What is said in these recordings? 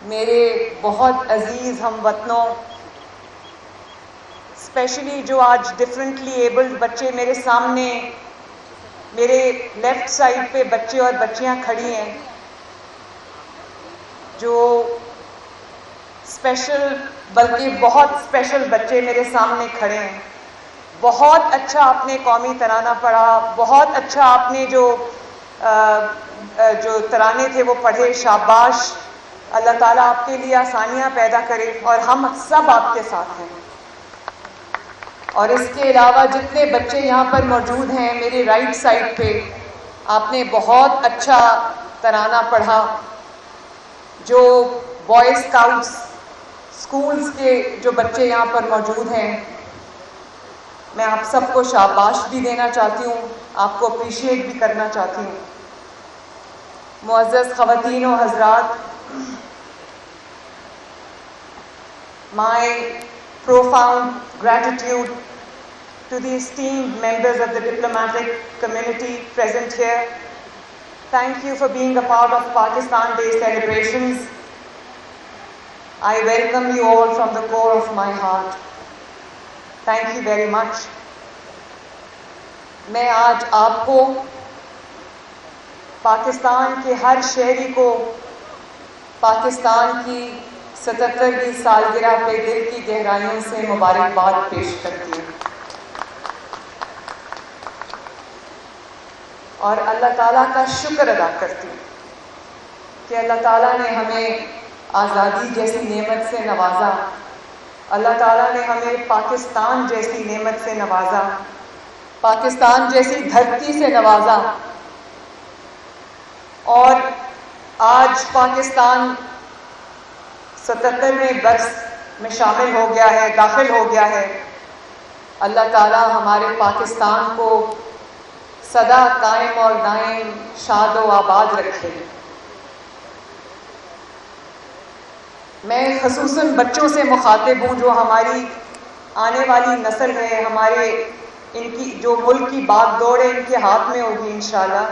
میرے بہت عزیز ہم وطنوں، اسپیشلی جو آج ڈفرینٹلی ایبلڈ بچے میرے سامنے، میرے لیفٹ سائڈ پہ بچے اور بچیاں کھڑی ہیں، جو اسپیشل بلکہ بہت اسپیشل بچے میرے سامنے کھڑے ہیں۔ بہت اچھا آپ نے قومی ترانہ پڑھا، بہت اچھا آپ نے جو ترانے تھے وہ پڑھے، شاباش۔ اللہ تعالیٰ آپ کے لیے آسانیاں پیدا کرے اور ہم سب آپ کے ساتھ ہیں۔ اور اس کے علاوہ جتنے بچے یہاں پر موجود ہیں میری رائٹ سائڈ پہ، آپ نے بہت اچھا ترانہ پڑھا۔ جو بوائے اسکاؤٹس اسکولز کے جو بچے یہاں پر موجود ہیں، میں آپ سب کو شاباش بھی دینا چاہتی ہوں، آپ کو اپریشیٹ بھی کرنا چاہتی ہوں۔ معزز خواتین و حضرات، my profound gratitude to the esteemed members of the diplomatic community present here. Thank you for being a part of Pakistan Day celebrations. I welcome you all from the core of my heart. Thank you very much. میں آج آپ کو، پاکستان کے ہر شہری کو، پاکستان کی 77ویں سالگرہ پہ دل کی گہرائیوں سے مبارکباد پیش کرتی ہوں، اور اللہ تعالیٰ کا شکر ادا کرتی ہوں کہ اللہ تعالیٰ نے ہمیں آزادی جیسی نعمت سے نوازا، اللہ تعالیٰ نے ہمیں پاکستان جیسی نعمت سے نوازا، پاکستان جیسی دھرتی سے نوازا، اور آج پاکستان 77ویں برس میں شامل ہو گیا ہے، داخل ہو گیا ہے۔ اللہ تعالیٰ ہمارے پاکستان کو سدا قائم اور دائم شاد و آباد رکھے۔ میں خصوصاً بچوں سے مخاطب ہوں جو ہماری آنے والی نسل ہے، ہمارے ان کی جو ملک کی باغ دوڑ ہے ان کے ہاتھ میں ہوگی انشاءاللہ۔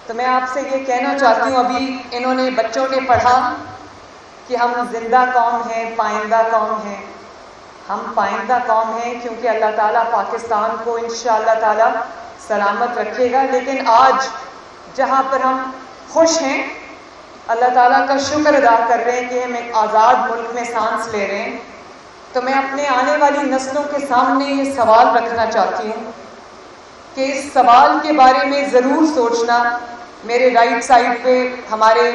تو میں آپ سے یہ کہنا چاہتی ہوں، ابھی انہوں نے بچوں نے پڑھا کہ ہم زندہ قوم ہیں، پائندہ قوم ہیں۔ ہم پائندہ قوم ہیں کیونکہ اللہ تعالیٰ پاکستان کو انشاءاللہ تعالیٰ سلامت رکھے گا، لیکن آج جہاں پر ہم خوش ہیں، اللہ تعالیٰ کا شکر ادا کر رہے ہیں کہ ہم ایک آزاد ملک میں سانس لے رہے ہیں، تو میں اپنے آنے والی نسلوں کے سامنے یہ سوال رکھنا چاہتی ہوں کہ اس سوال کے بارے میں ضرور سوچنا۔ میرے رائٹ سائڈ پہ ہمارے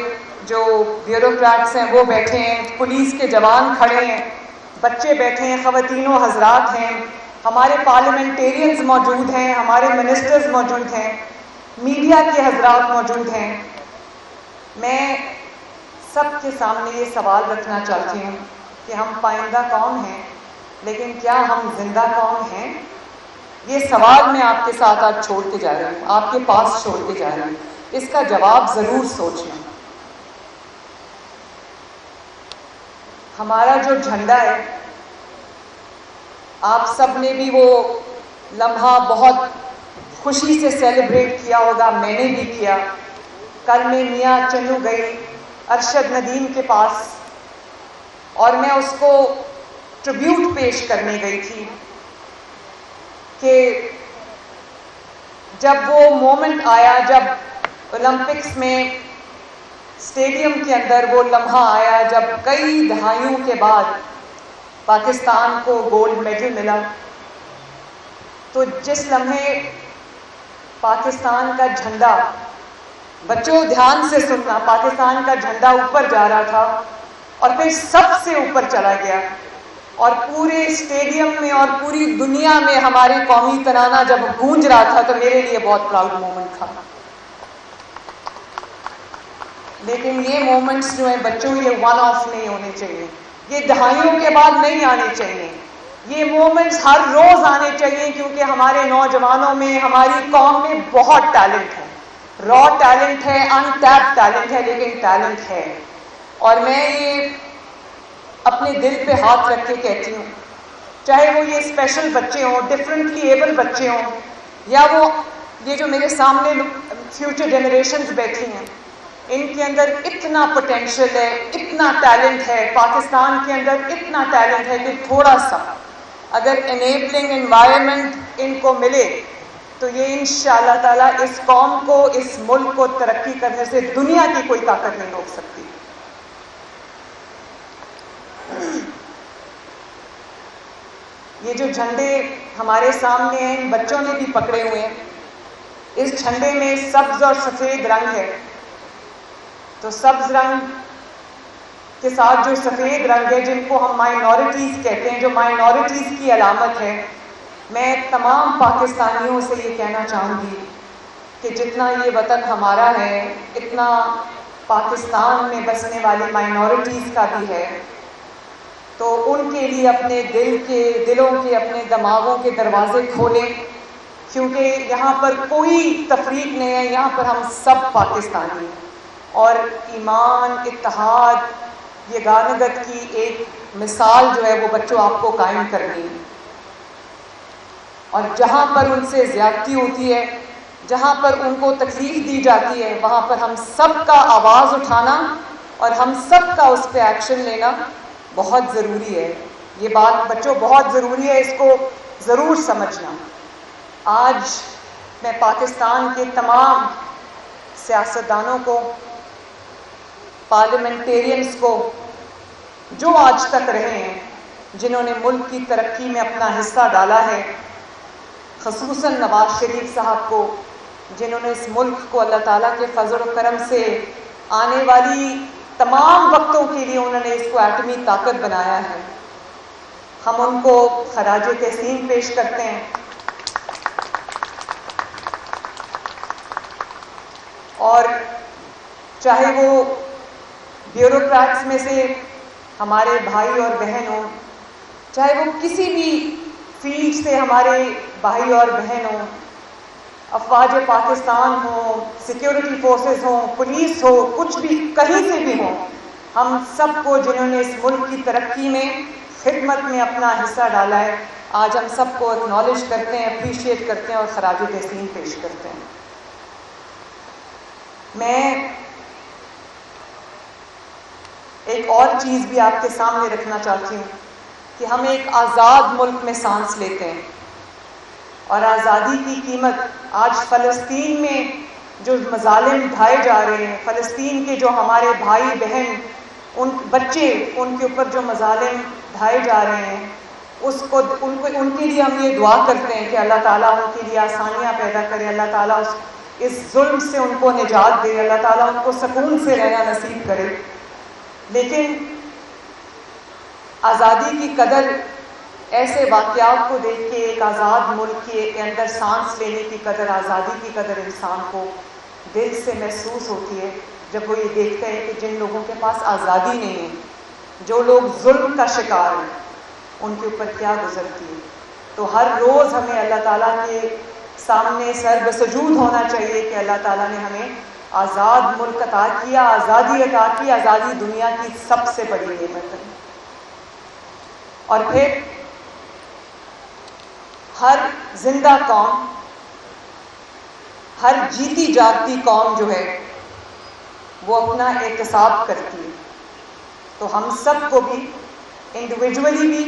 جو بیوروکریٹس ہیں وہ بیٹھے ہیں، پولیس کے جوان کھڑے ہیں، بچے بیٹھے ہیں، خواتین و حضرات ہیں، ہمارے پارلیمنٹیرینز موجود ہیں، ہمارے منسٹرز موجود ہیں، میڈیا کے حضرات موجود ہیں۔ میں سب کے سامنے یہ سوال رکھنا چاہتی ہوں کہ ہم پائندہ قوم ہیں، لیکن کیا ہم زندہ قوم ہیں؟ یہ سوال میں آپ کے ساتھ آج چھوڑ کے جا رہی ہوں، آپ کے پاس چھوڑ کے جا رہی ہوں، اس کا جواب ضرور سوچنا۔ ہمارا جو جھنڈا ہے، آپ سب نے بھی وہ لمحہ بہت خوشی سے سیلیبریٹ کیا ہوگا، میں نے بھی کیا۔ کل میں میاں چنو گئی ارشد ندیم کے پاس اور میں اس کو ٹریبیوٹ پیش کرنے گئی تھی کہ جب وہ مومنٹ آیا، جب اولمپکس میں اسٹیڈیم کے اندر وہ لمحہ آیا جب کئی دہائیوں کے بعد پاکستان کو گولڈ میڈل ملا، تو جس لمحے پاکستان کا جھنڈا، بچوں دھیان سے سننا، پاکستان کا جھنڈا اوپر جا رہا تھا اور پھر سب سے اوپر چلا گیا، اور پورے اسٹیڈیم میں اور پوری دنیا میں ہمارے قومی ترانہ جب گونج رہا تھا، تو میرے لیے بہت پراؤڈ مومنٹ تھا۔ لیکن یہ مومنٹس جو ہیں بچوں، یہ ون آف نہیں ہونے چاہیے، یہ دہائیوں کے بعد نہیں آنے چاہیے، یہ مومنٹس ہر روز آنے چاہیے، کیونکہ ہمارے نوجوانوں میں، ہماری قوم میں بہت ٹیلنٹ ہے، را ٹیلنٹ ہے، ان ٹیپ ٹیلنٹ ہے، لیکن ٹیلنٹ ہے۔ اور میں یہ اپنے دل پہ ہاتھ رکھ کے کہتی ہوں، چاہے وہ یہ اسپیشل بچے ہوں، ڈفرینٹلی ایبل بچے ہوں، یا وہ یہ جو میرے سامنے فیوچر جنریشنز بیٹھی ہیں، ان کے اندر اتنا پوٹینشیل ہے، اتنا ٹیلنٹ ہے، پاکستان کے اندر اتنا ٹیلنٹ ہے کہ تھوڑا سا اگر انیبلنگ انوائرمنٹ ان کو ملے تو یہ انشاءاللہ تعالیٰ اس قوم کو، اس ملک کو ترقی کرنے سے دنیا کی کوئی طاقت نہیں روک سکتی۔ یہ جو جھنڈے ہمارے سامنے ہیں، بچوں نے بھی پکڑے ہوئے ہیں، اس جھنڈے میں سبز اور سفید رنگ ہے، تو سبز رنگ کے ساتھ جو سفید رنگ ہے، جن کو ہم مائنورٹیز کہتے ہیں، جو مائنورٹیز کی علامت ہے، میں تمام پاکستانیوں سے یہ کہنا چاہوں گی کہ جتنا یہ وطن ہمارا ہے، اتنا پاکستان میں بسنے والی مائنورٹیز کا بھی ہے، تو ان کے لیے اپنے دلوں کے اپنے دماغوں کے دروازے کھولیں، کیونکہ یہاں پر کوئی تفریق نہیں ہے، یہاں پر ہم سب پاکستانی ہیں، اور ایمان، اتحاد، یگانگت کی ایک مثال جو ہے وہ بچوں آپ کو قائم کرنی ہے، اور جہاں پر ان سے زیادتی ہوتی ہے، جہاں پر ان کو تکلیف دی جاتی ہے، وہاں پر ہم سب کا آواز اٹھانا اور ہم سب کا اس پہ ایکشن لینا بہت ضروری ہے۔ یہ بات بچوں بہت ضروری ہے، اس کو ضرور سمجھنا۔ آج میں پاکستان کے تمام سیاستدانوں کو، پارلیمنٹیرینز کو، جو آج تک رہے ہیں، جنہوں نے ملک کی ترقی میں اپنا حصہ ڈالا ہے، خصوصاً نواز شریف صاحب کو، جنہوں نے اس ملک کو اللہ تعالیٰ کے فضل و کرم سے آنے والی تمام وقتوں کے لیے انہوں نے اس کو ایٹمی طاقت بنایا ہے، ہم ان کو خراج تحسین پیش کرتے ہیں۔ اور چاہے وہ بیوروکریٹس میں سے ہمارے بھائی اور بہن ہوں، چاہے وہ کسی بھی فیلڈ سے ہمارے بھائی اور بہن ہوں، افواج پاکستان ہوں، سیکیورٹی فورسز ہوں، پولیس ہو، کچھ بھی کہیں سے بھی ہوں، ہم سب کو جنہوں نے اس ملک کی ترقی میں، خدمت میں اپنا حصہ ڈالا ہے، آج ہم سب کو اکنالج کرتے ہیں، اپریشیٹ کرتے ہیں اور خراج تحسین پیش کرتے ہیں۔ میں ایک اور چیز بھی آپ کے سامنے رکھنا چاہتی ہوں کہ ہم ایک آزاد ملک میں سانس لیتے ہیں، اور آزادی کی قیمت آج فلسطین میں جو مظالم ڈھائے جا رہے ہیں، فلسطین کے جو ہمارے بھائی بہن، ان بچے، ان کے اوپر جو مظالم ڈھائے جا رہے ہیں، ان کے لیے ہم یہ دعا کرتے ہیں کہ اللہ تعالیٰ ان کے لیے آسانیاں پیدا کرے، اللہ تعالیٰ اس ظلم سے ان کو نجات دے، اللہ تعالیٰ ان کو سکون سے رہنا نصیب کرے۔ لیکن آزادی کی قدر ایسے واقعات کو دیکھ کے، ایک آزاد ملک کے اندر سانس لینے کی قدر، آزادی کی قدر انسان کو دل سے محسوس ہوتی ہے جب وہ یہ دیکھتے ہیں کہ جن لوگوں کے پاس آزادی نہیں ہے، جو لوگ ظلم کا شکار ہیں، ان کے اوپر کیا گزرتی ہے۔ تو ہر روز ہمیں اللہ تعالیٰ کے سامنے سر بسجود ہونا چاہیے کہ اللہ تعالیٰ نے ہمیں آزاد ملک عطا کیا، آزادی عطا کی، آزادی دنیا کی سب سے بڑی نعمت ہے۔ اور پھر ہر زندہ قوم، ہر جیتی جاگتی قوم جو ہے وہ اپنا احتساب کرتی ہے، تو ہم سب کو بھی انڈیویجولی بھی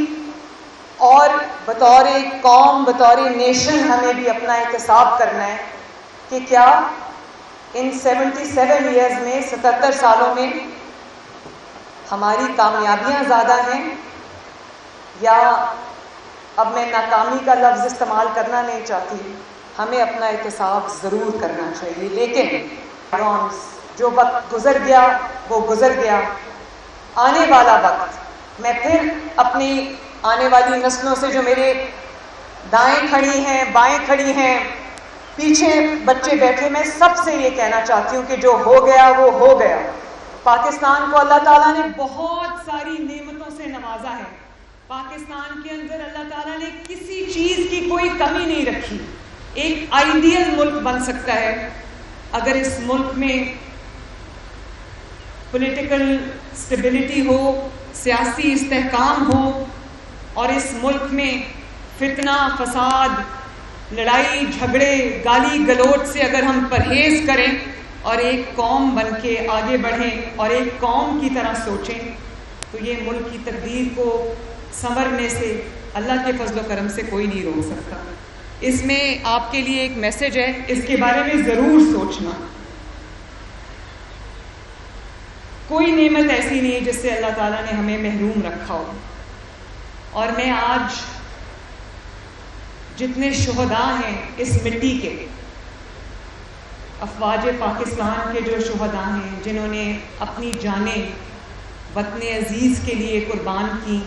اور بطور قوم، بطور نیشن ہمیں بھی اپنا احتساب کرنا ہے کہ کیا ان 77 ایئرز میں، 77 سالوں میں ہماری کامیابیاں زیادہ ہیں، یا اب میں ناکامی کا لفظ استعمال کرنا نہیں چاہتی، ہمیں اپنا احتساب ضرور کرنا چاہیے۔ لیکن جو وقت گزر گیا وہ گزر گیا، آنے والا وقت میں پھر اپنی آنے والی نسلوں سے، جو میرے دائیں کھڑی ہیں، بائیں کھڑی ہیں، پیچھے بچے بیٹھے، میں سب سے یہ کہنا چاہتی ہوں کہ جو ہو گیا وہ ہو گیا۔ پاکستان کو اللہ تعالیٰ نے بہت ساری نعمتوں سے نوازا ہے، پاکستان کے اندر اللہ تعالیٰ نے کسی چیز کی کوئی کمی نہیں رکھی، ایک آئیڈیل ملک بن سکتا ہے اگر اس ملک میں پولیٹیکل سٹیبلٹی ہو، سیاسی استحکام ہو، اور اس ملک میں فتنہ، فساد، لڑائی جھگڑے، گالی گلوچ سے اگر ہم پرہیز کریں اور ایک قوم بن کے آگے بڑھیں اور ایک قوم کی طرح سوچیں تو یہ ملک کی تقدیر کو سنورنے سے اللہ کے فضل و کرم سے کوئی نہیں روک سکتا۔ اس میں آپ کے لیے ایک میسج ہے، اس کے بارے میں ضرور سوچنا۔ کوئی نعمت ایسی نہیں ہے جس سے اللہ تعالیٰ نے ہمیں محروم رکھا ہو، اور میں آج جتنے شہداء ہیں اس مٹی کے، افواج پاکستان کے جو شہداء ہیں جنہوں نے اپنی جانیں وطن عزیز کے لیے قربان کی،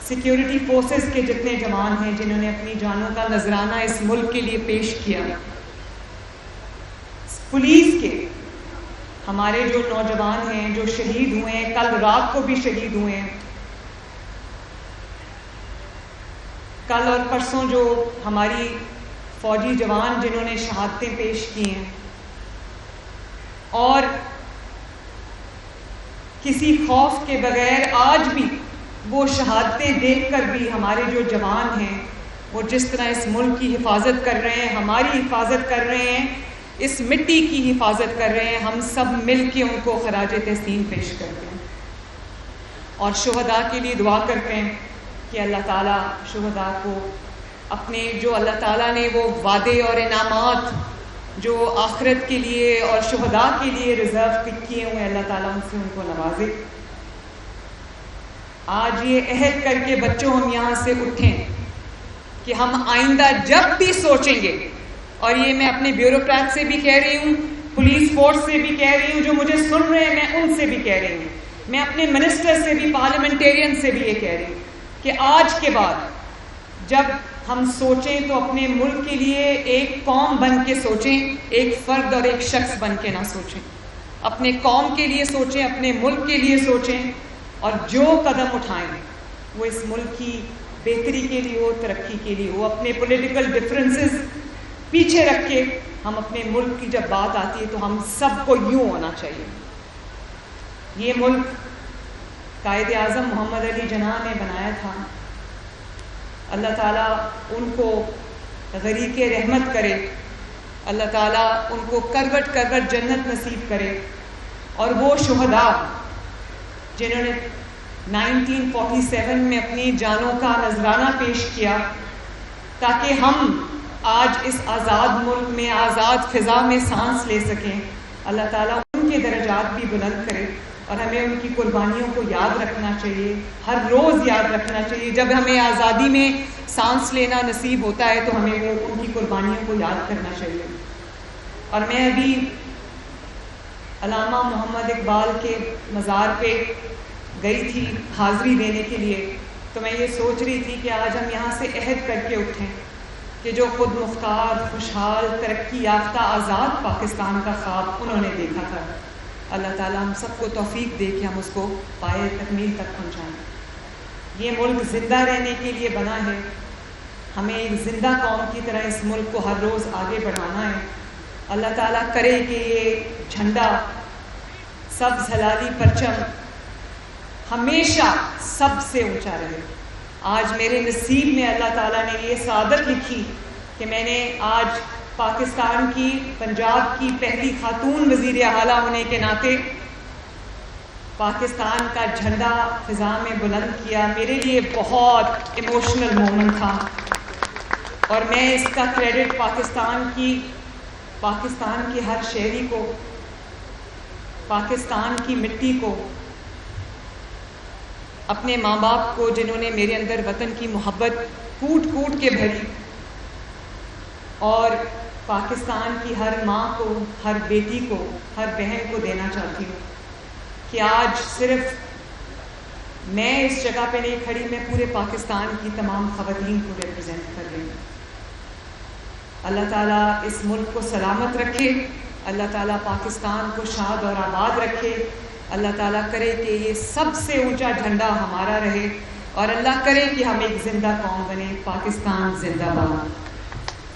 سیکیورٹی فورسز کے جتنے جوان ہیں جنہوں نے اپنی جانوں کا نذرانہ اس ملک کے لیے پیش کیا، پولیس کے ہمارے جو نوجوان ہیں جو شہید ہوئے ہیں، کل رات کو بھی شہید ہوئے ہیں، کل اور پرسوں جو ہماری فوجی جوان جنہوں نے شہادتیں پیش کی ہیں، اور کسی خوف کے بغیر آج بھی وہ شہادتیں دیکھ کر بھی ہمارے جو جوان ہیں وہ جس طرح اس ملک کی حفاظت کر رہے ہیں، ہماری حفاظت کر رہے ہیں، اس مٹی کی حفاظت کر رہے ہیں، ہم سب مل کے ان کو خراج تحسین پیش کرتے ہیں اور شہداء کے لیے دعا کرتے ہیں کہ اللہ تعالیٰ شہداء کو اپنے جو اللہ تعالیٰ نے وہ وعدے اور انعامات جو آخرت کے لیے اور شہداء کے لیے ریزرو کیے ہوئے اللہ تعالیٰ ان سے ان کو نوازے۔ آج یہ عہد کر کے بچوں ہم یہاں سے اٹھیں کہ ہم آئندہ جب بھی سوچیں گے، اور یہ میں اپنے بیوروکریٹ سے بھی کہہ رہی ہوں، پولیس فورس سے بھی کہہ رہی ہوں، جو مجھے سن رہے ہیں میں ان سے بھی کہہ رہی ہوں، میں اپنے منسٹر سے بھی، پارلیمنٹیرین سے بھی یہ کہہ رہی ہوں کہ آج کے بعد جب ہم سوچیں تو اپنے ملک کے لیے ایک قوم بن کے سوچیں، ایک فرد اور ایک شخص بن کے نہ سوچیں، اپنے قوم کے لیے سوچیں، اپنے ملک کے لیے سوچیں، اور جو قدم اٹھائیں وہ اس ملک کی بہتری کے لیے ہو، ترقی کے لیے ہو۔ اپنے پولیٹیکل ڈفرینسز پیچھے رکھ کے ہم اپنے ملک کی جب بات آتی ہے تو ہم سب کو یوں ہونا چاہیے۔ یہ ملک قائد اعظم محمد علی جناح نے بنایا تھا، اللہ تعالیٰ ان کو غریق رحمت کرے، اللہ تعالیٰ ان کو کروٹ کروٹ جنت نصیب کرے، اور وہ شہداء جنہوں نے 1947 میں اپنی جانوں کا نذرانہ پیش کیا تاکہ ہم آج اس آزاد ملک میں آزاد فضا میں سانس لے سکیں، اللہ تعالیٰ ان کے درجات بھی بلند کرے، اور ہمیں ان کی قربانیوں کو یاد رکھنا چاہیے، ہر روز یاد رکھنا چاہیے۔ جب ہمیں آزادی میں سانس لینا نصیب ہوتا ہے تو ہمیں وہ ان کی قربانیوں کو یاد کرنا چاہیے۔ اور میں ابھی علامہ محمد اقبال کے مزار پہ گئی تھی حاضری دینے کے لیے، تو میں یہ سوچ رہی تھی کہ آج ہم یہاں سے عہد کر کے اٹھیں کہ جو خود مختار، خوشحال، ترقی یافتہ آزاد پاکستان کا خواب انہوں نے دیکھا تھا، اللہ تعالیٰ ہم سب کو توفیق دے کہ ہم اس کو پائے تکمیل تک پہنچائیں۔ یہ ملک زندہ رہنے کے لیے بنا ہے، ہمیں ایک زندہ قوم کی طرح اس ملک کو ہر روز آگے بڑھانا ہے۔ اللہ تعالیٰ کرے کہ یہ جھنڈا، سبز ہلالی پرچم ہمیشہ سب سے اونچا رہے۔ آج میرے نصیب میں اللہ تعالیٰ نے یہ سعادت لکھی کہ میں نے آج پاکستان کی، پنجاب کی پہلی خاتون وزیر اعلیٰ ہونے کے ناطے پاکستان کا جھنڈا فضا میں بلند کیا۔ میرے لیے بہت ایموشنل مومنٹ تھا، اور میں اس کا کریڈٹ پاکستان کے ہر شہری کو، پاکستان کی مٹی کو، اپنے ماں باپ کو جنہوں نے میرے اندر وطن کی محبت کوٹ کوٹ کے بھری، اور پاکستان کی ہر ماں کو، ہر بیٹی کو، ہر بہن کو دینا چاہتی ہوں کہ آج صرف میں اس جگہ پہ نہیں کھڑی، میں پورے پاکستان کی تمام خواتین کو ریپرزینٹ کر رہی ہوں۔ اللہ تعالیٰ اس ملک کو سلامت رکھے، اللہ تعالیٰ پاکستان کو شاد اور آباد رکھے، اللہ تعالیٰ کرے کہ یہ سب سے اونچا جھنڈا ہمارا رہے، اور اللہ کرے کہ ہم ایک زندہ قوم بنے۔ پاکستان زندہ باد۔